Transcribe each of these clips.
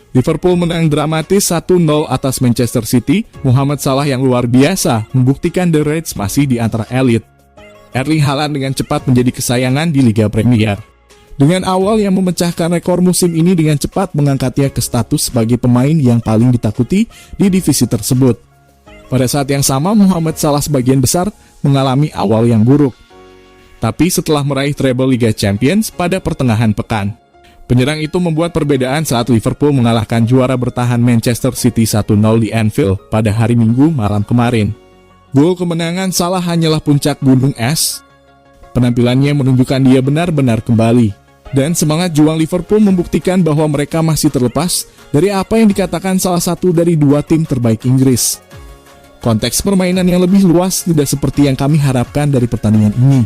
Liverpool menang dramatis 1-0 atas Manchester City. Mohamed Salah yang luar biasa membuktikan The Reds masih di antara elit. Erling Haaland dengan cepat menjadi kesayangan di Liga Premier. Dengan awal yang memecahkan rekor musim ini dengan cepat mengangkatnya ke status sebagai pemain yang paling ditakuti di divisi tersebut. Pada saat yang sama, Mohamed Salah sebagian besar mengalami awal yang buruk. Tapi setelah meraih treble Liga Champions pada pertengahan pekan, penyerang itu membuat perbedaan saat Liverpool mengalahkan juara bertahan Manchester City 1-0 di Anfield pada hari Minggu malam kemarin. Gol kemenangan Salah hanyalah puncak gunung es. Penampilannya menunjukkan dia benar-benar kembali. Dan semangat juang Liverpool membuktikan bahwa mereka masih terlepas dari apa yang dikatakan salah satu dari dua tim terbaik Inggris. Konteks permainan yang lebih luas tidak seperti yang kami harapkan dari pertandingan ini,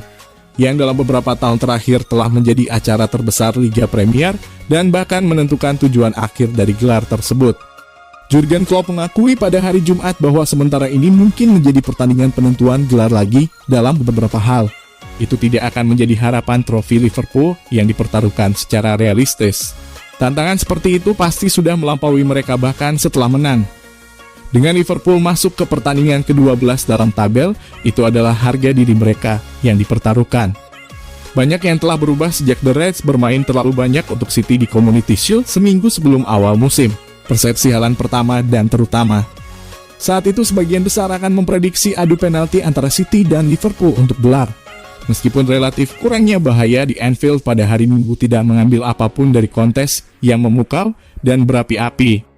yang dalam beberapa tahun terakhir telah menjadi acara terbesar Liga Premier dan bahkan menentukan tujuan akhir dari gelar tersebut. Jurgen Klopp mengakui pada hari Jumat bahwa sementara ini mungkin menjadi pertandingan penentuan gelar lagi dalam beberapa hal. Itu tidak akan menjadi harapan trofi Liverpool yang dipertaruhkan secara realistis. Tantangan seperti itu pasti sudah melampaui mereka bahkan setelah menang. Dengan Liverpool masuk ke pertandingan ke-12 dalam tabel, itu adalah harga diri mereka yang dipertaruhkan. Banyak yang telah berubah sejak The Reds bermain terlalu banyak untuk City di Community Shield seminggu sebelum awal musim. Persepsi Haaland pertama dan terutama. Saat itu sebagian besar akan memprediksi adu penalti antara City dan Liverpool untuk gelar. Meskipun relatif kurangnya bahaya di Anfield pada hari Minggu tidak mengambil apapun dari kontes yang memukau dan berapi-api.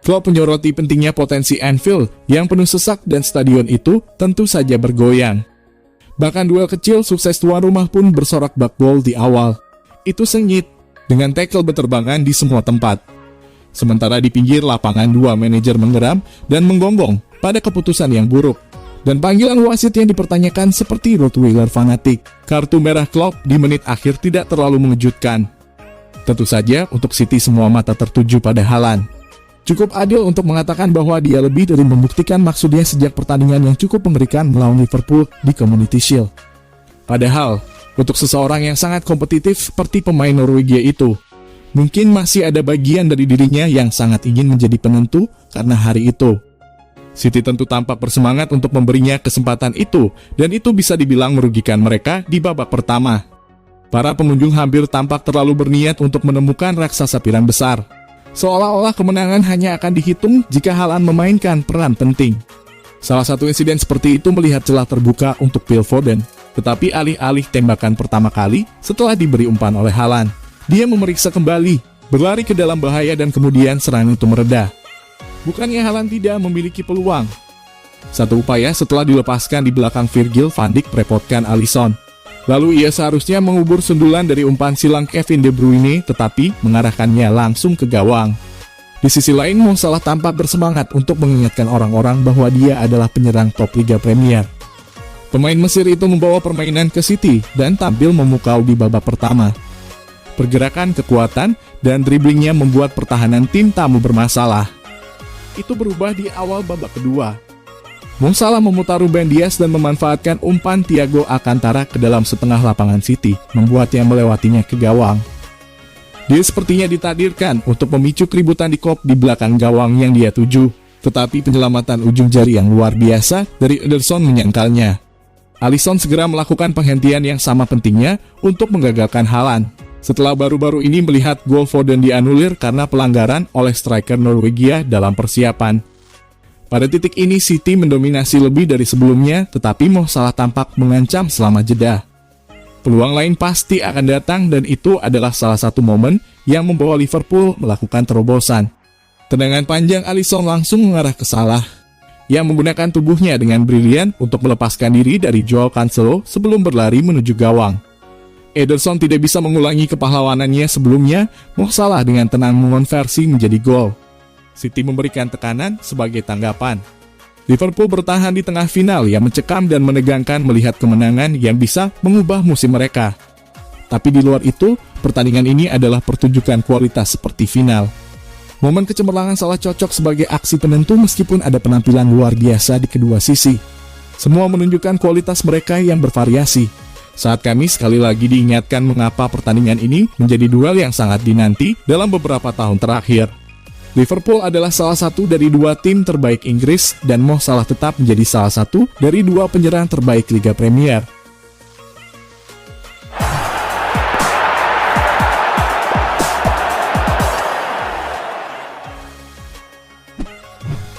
Klopp menyoroti pentingnya potensi Anfield yang penuh sesak dan stadion itu tentu saja bergoyang. Bahkan duel kecil sukses tuan rumah pun bersorak bak gol di awal. Itu sengit, dengan tackle berterbangan di semua tempat. Sementara di pinggir lapangan dua manajer menggeram dan menggonggong pada keputusan yang buruk. Dan panggilan wasit yang dipertanyakan seperti Rottweiler fanatik. Kartu merah Klopp di menit akhir tidak terlalu mengejutkan. Tentu saja untuk City semua mata tertuju pada Haaland. Cukup adil untuk mengatakan bahwa dia lebih dari membuktikan maksudnya sejak pertandingan yang cukup mengerikan melawan Liverpool di Community Shield. Padahal, untuk seseorang yang sangat kompetitif seperti pemain Norwegia itu, mungkin masih ada bagian dari dirinya yang sangat ingin menjadi penentu karena hari itu. City tentu tampak bersemangat untuk memberinya kesempatan itu, dan itu bisa dibilang merugikan mereka di babak pertama. Para pengunjung hampir tampak terlalu berniat untuk menemukan raksasa piran besar. Seolah-olah kemenangan hanya akan dihitung jika Haaland memainkan peran penting. Salah satu insiden seperti itu melihat celah terbuka untuk Phil Foden, tetapi alih-alih tembakan pertama kali setelah diberi umpan oleh Haaland, dia memeriksa kembali, berlari ke dalam bahaya dan kemudian serangan itu mereda. Bukannya Haaland tidak memiliki peluang. Satu upaya setelah dilepaskan di belakang Virgil van Dijk merepotkan Alisson. Lalu ia seharusnya mengubur sundulan dari umpan silang Kevin De Bruyne, tetapi mengarahkannya langsung ke gawang. Di sisi lain, Mo Salah tampak bersemangat untuk mengingatkan orang-orang bahwa dia adalah penyerang top Liga Premier. Pemain Mesir itu membawa permainan ke City dan tampil memukau di babak pertama. Pergerakan, kekuatan, dan driblingnya membuat pertahanan tim tamu bermasalah. Itu berubah di awal babak kedua. Mo Salah memutar Ruben Dias dan memanfaatkan umpan Thiago Alcantara ke dalam setengah lapangan City, membuatnya melewatinya ke gawang. Dia sepertinya ditakdirkan untuk memicu keributan di kop di belakang gawang yang dia tuju, tetapi penyelamatan ujung jari yang luar biasa dari Ederson menyangkalnya. Alisson segera melakukan penghentian yang sama pentingnya untuk menggagalkan Haaland. Setelah baru-baru ini melihat gol Foden dianulir karena pelanggaran oleh striker Norwegia dalam persiapan. Pada titik ini City mendominasi lebih dari sebelumnya, tetapi Mo Salah tampak mengancam selama jeda. Peluang lain pasti akan datang dan itu adalah salah satu momen yang membawa Liverpool melakukan terobosan. Tendangan panjang Alisson langsung mengarah ke Salah, yang menggunakan tubuhnya dengan brilian untuk melepaskan diri dari Joao Cancelo sebelum berlari menuju gawang. Ederson tidak bisa mengulangi kepahlawanannya sebelumnya, Mo Salah dengan tenang mengonversi menjadi gol. City memberikan tekanan sebagai tanggapan. Liverpool bertahan di tengah final yang mencekam dan menegangkan melihat kemenangan yang bisa mengubah musim mereka. Tapi di luar itu, pertandingan ini adalah pertunjukan kualitas seperti final. Momen kecemerlangan Salah cocok sebagai aksi penentu meskipun ada penampilan luar biasa di kedua sisi. Semua menunjukkan kualitas mereka yang bervariasi. Saat kami sekali lagi diingatkan mengapa pertandingan ini menjadi duel yang sangat dinanti dalam beberapa tahun terakhir. Liverpool adalah salah satu dari dua tim terbaik Inggris dan Mo Salah tetap menjadi salah satu dari dua penyerang terbaik Liga Premier.